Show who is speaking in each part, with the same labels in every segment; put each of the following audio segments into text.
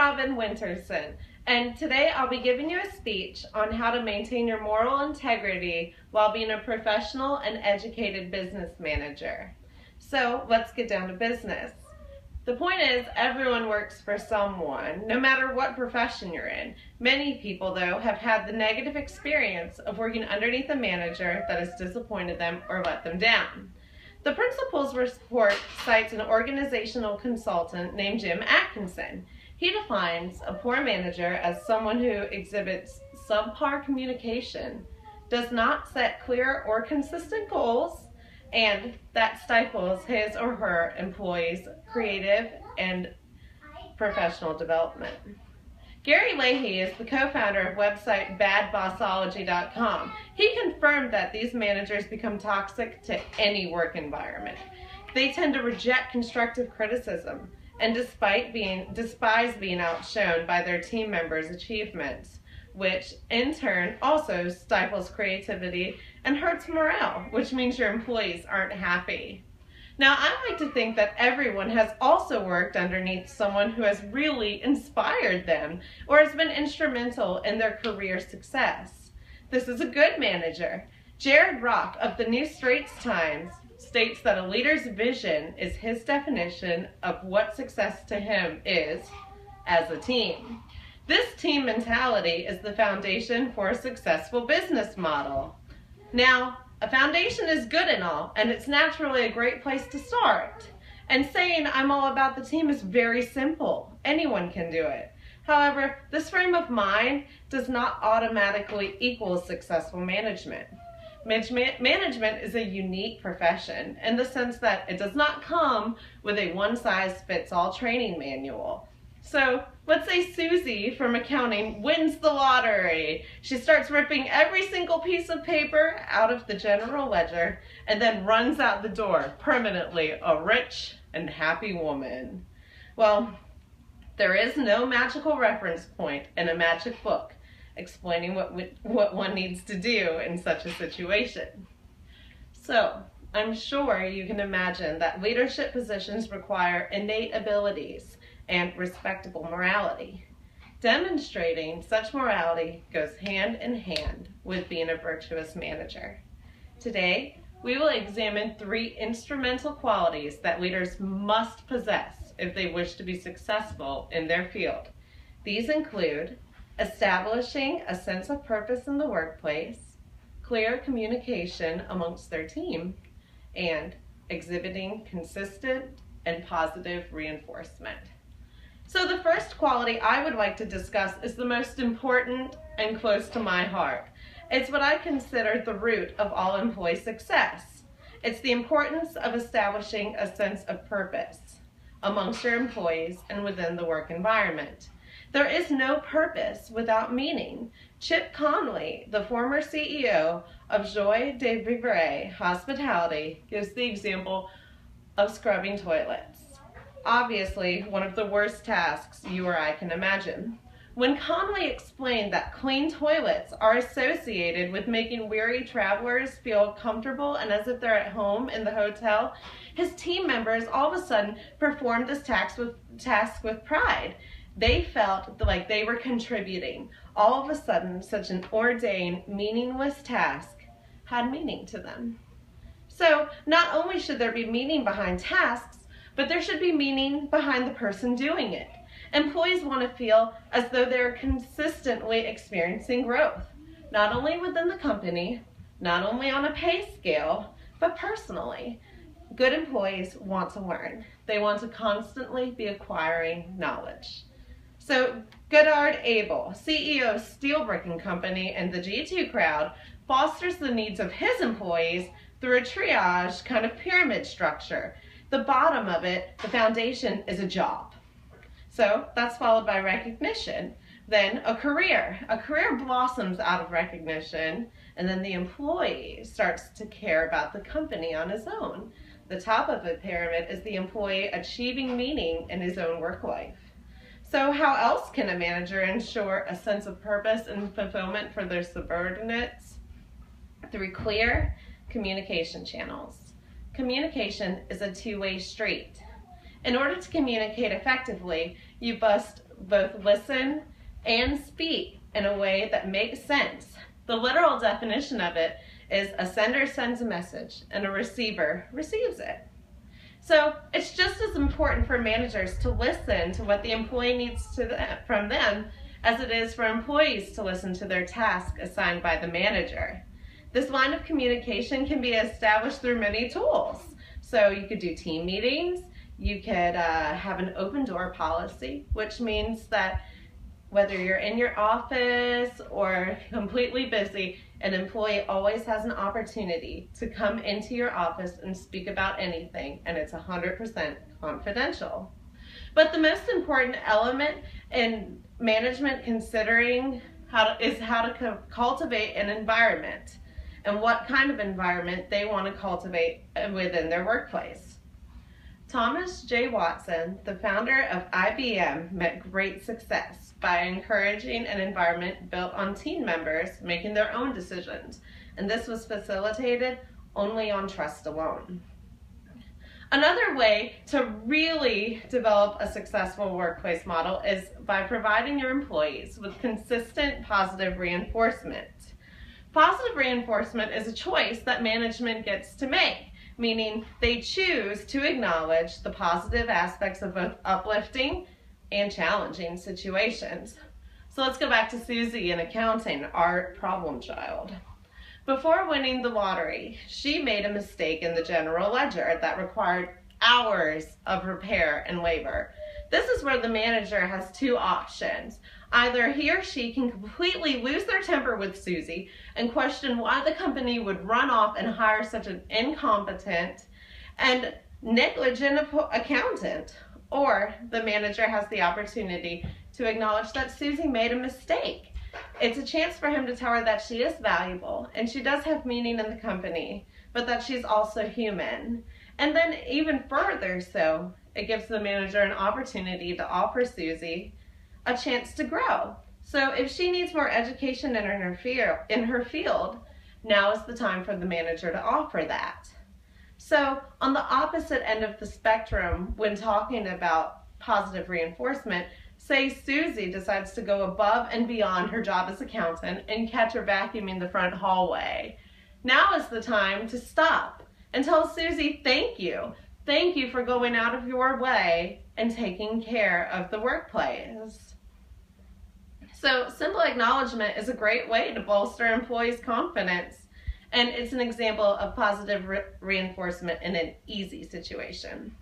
Speaker 1: Robin Winterson, and today I'll be giving you a speech on how to maintain your moral integrity while being a professional and educated business manager. So let's get down to business. The point is, everyone works for someone, no matter what profession you're in. Many people, though, have had the negative experience of working underneath a manager that has disappointed them or let them down. The principal's report cites an organizational consultant named Jim Atkinson. He defines a poor manager as someone who exhibits subpar communication, does not set clear or consistent goals, and that stifles his or her employees' creative and professional development. Gary Leahy is the co-founder of website badbossology.com. He confirmed that these managers become toxic to any work environment. They tend to reject constructive criticism and despise being outshone by their team members' achievements, which in turn also stifles creativity and hurts morale, which means your employees aren't happy. Now, I like to think that everyone has also worked underneath someone who has really inspired them or has been instrumental in their career success. This is a good manager. Jared Rock of the New Straits Times states that a leader's vision is his definition of what success to him is as a team. This team mentality is the foundation for a successful business model. Now, a foundation is good and all, and it's naturally a great place to start. And saying I'm all about the team is very simple. Anyone can do it. However, this frame of mind does not automatically equal successful management. Management is a unique profession in the sense that it does not come with a one-size-fits-all training manual. So let's say Susie from accounting wins the lottery. She starts ripping every single piece of paper out of the general ledger and then runs out the door, permanently a rich and happy woman. Well, there is no magical reference point in a magic book explaining what one needs to do in such a situation. So I'm sure you can imagine that leadership positions require innate abilities and respectable morality. Demonstrating such morality goes hand in hand with being a virtuous manager. Today, we will examine 3 instrumental qualities that leaders must possess if they wish to be successful in their field. These include establishing a sense of purpose in the workplace, clear communication amongst their team, and exhibiting consistent and positive reinforcement. So the first quality I would like to discuss is the most important and close to my heart. It's what I consider the root of all employee success. It's the importance of establishing a sense of purpose amongst your employees and within the work environment. There is no purpose without meaning. Chip Conley, the former CEO of Joie de Vivre Hospitality, gives the example of scrubbing toilets. Obviously, one of the worst tasks you or I can imagine. When Conley explained that clean toilets are associated with making weary travelers feel comfortable and as if they're at home in the hotel, his team members all of a sudden performed this task with pride. They felt like they were contributing. All of a sudden, such an ordained, meaningless task had meaning to them. So, not only should there be meaning behind tasks, but there should be meaning behind the person doing it. Employees want to feel as though they're consistently experiencing growth, not only within the company, not only on a pay scale, but personally. Good employees want to learn. They want to constantly be acquiring knowledge. So Goddard Abel, CEO of Steel Bricking Company and the G2 crowd, fosters the needs of his employees through a triage kind of pyramid structure. The bottom of it, the foundation, is a job. So that's followed by recognition. Then a career. A career blossoms out of recognition, and then the employee starts to care about the company on his own. The top of the pyramid is the employee achieving meaning in his own work life. So how else can a manager ensure a sense of purpose and fulfillment for their subordinates? Through clear communication channels. Communication is a two-way street. In order to communicate effectively, You must both listen and speak in a way that makes sense. The literal definition of it is a sender sends a message and a receiver receives it. So it's just as important for managers to listen to what the employee needs from them as it is for employees to listen to their task assigned by the manager. This line of communication can be established through many tools. So you could do team meetings, you could have an open door policy, which means that whether you're in your office or completely busy, an employee always has an opportunity to come into your office and speak about anything, and it's 100% confidential. But the most important element in management considering is how to cultivate an environment and what kind of environment they want to cultivate within their workplace. Thomas J. Watson, the founder of IBM, met great success by encouraging an environment built on team members making their own decisions, and this was facilitated only on trust alone. Another way to really develop a successful workplace model is by providing your employees with consistent positive reinforcement. Positive reinforcement is a choice that management gets to make, meaning they choose to acknowledge the positive aspects of both uplifting and challenging situations. So let's go back to Susie in accounting, our problem child. Before winning the lottery, she made a mistake in the general ledger that required hours of repair and labor. This is where the manager has two options. Either he or she can completely lose their temper with Susie and question why the company would run off and hire such an incompetent and negligent accountant, or the manager has the opportunity to acknowledge that Susie made a mistake. It's a chance for him to tell her that she is valuable and she does have meaning in the company, but that she's also human. And then even further so, it gives the manager an opportunity to offer Susie a chance to grow. So if she needs more education in her field, now is the time for the manager to offer that. So on the opposite end of the spectrum, when talking about positive reinforcement, say Susie decides to go above and beyond her job as accountant and catch her vacuuming the front hallway. Now is the time to stop and tell Susie, thank you. Thank you for going out of your way and taking care of the workplace. So simple acknowledgement is a great way to bolster employees' confidence, and it's an example of positive reinforcement in an easy situation.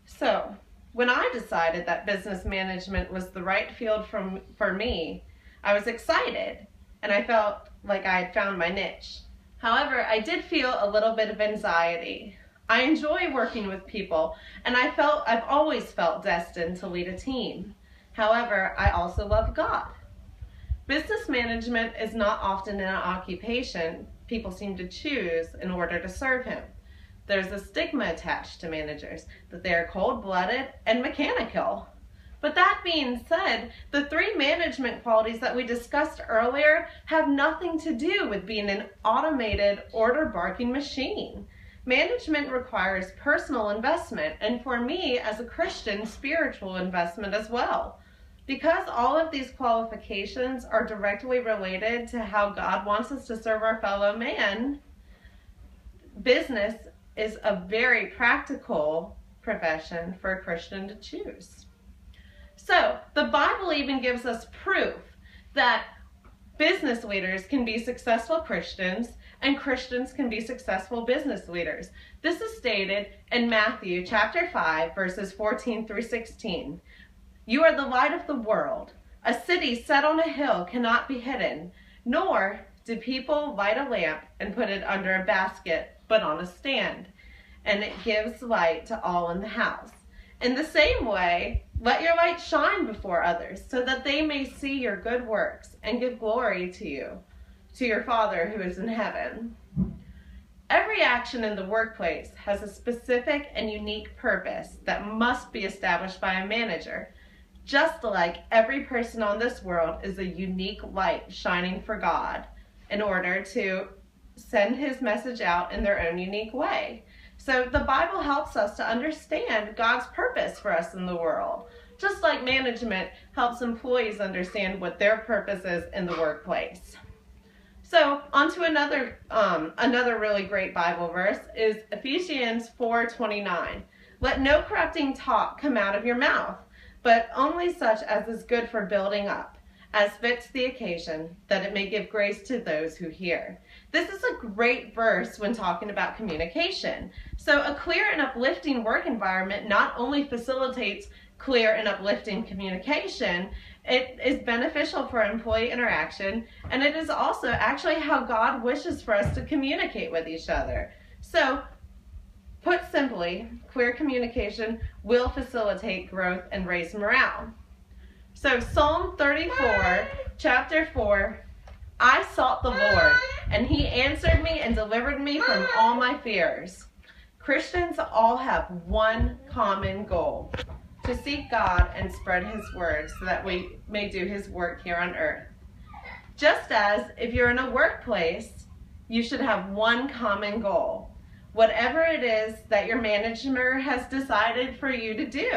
Speaker 1: So when I decided that business management was the right field for me, I was excited and I felt like I had found my niche. However, I did feel a little bit of anxiety. I enjoy working with people, and I've always felt destined to lead a team. However, I also love God. Business management is not often an occupation people seem to choose in order to serve Him. There's a stigma attached to managers that they are cold-blooded and mechanical. But that being said, the three management qualities that we discussed earlier have nothing to do with being an automated order-barking machine. Management requires personal investment, and for me as a Christian, spiritual investment as well. Because all of these qualifications are directly related to how God wants us to serve our fellow man, business is a very practical profession for a Christian to choose. So the Bible even gives us proof that business leaders can be successful Christians and Christians can be successful business leaders. This is stated in Matthew chapter 5, verses 14 through 16. You are the light of the world. A city set on a hill cannot be hidden, nor do people light a lamp and put it under a basket, but on a stand, and it gives light to all in the house. In the same way, let your light shine before others, so that they may see your good works and give glory to your Father who is in heaven. Every action in the workplace has a specific and unique purpose that must be established by a manager, just like every person on this world is a unique light shining for God in order to send His message out in their own unique way. So the Bible helps us to understand God's purpose for us in the world, just like management helps employees understand what their purpose is in the workplace. So on to another really great Bible verse is Ephesians 4:29. Let no corrupting talk come out of your mouth, but only such as is good for building up, as fits the occasion, that it may give grace to those who hear. This is a great verse when talking about communication. So a clear and uplifting work environment not only facilitates clear and uplifting communication, it is beneficial for employee interaction, and it is also actually how God wishes for us to communicate with each other. So, put simply, clear communication will facilitate growth and raise morale. So Psalm 34, chapter 4, I sought the Lord, and he answered me and delivered me from all my fears. Christians all have one common goal: to seek God and spread his word so that we may do his work here on earth. Just as if you're in a workplace, you should have one common goal, whatever it is that your manager has decided for you to do.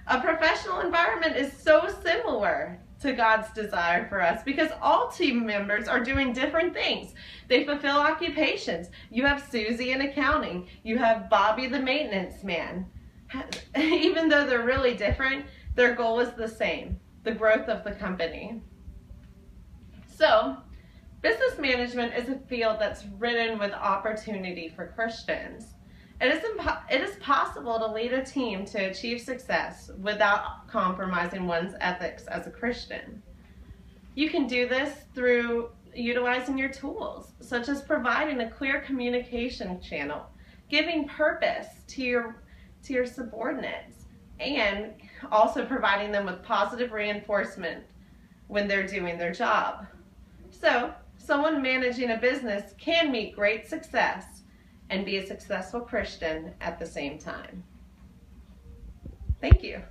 Speaker 1: A professional environment is so similar to God's desire for us because all team members are doing different things. They fulfill occupations. You have Susie in accounting. You have Bobby the maintenance man. Even though they're really different, their goal is the same: the growth of the company. So, business management is a field that's ridden with opportunity for Christians. It is possible to lead a team to achieve success without compromising one's ethics as a Christian. You can do this through utilizing your tools, such as providing a clear communication channel, giving purpose to your subordinates, and also providing them with positive reinforcement when they're doing their job. So, someone managing a business can meet great success and be a successful Christian at the same time. Thank you.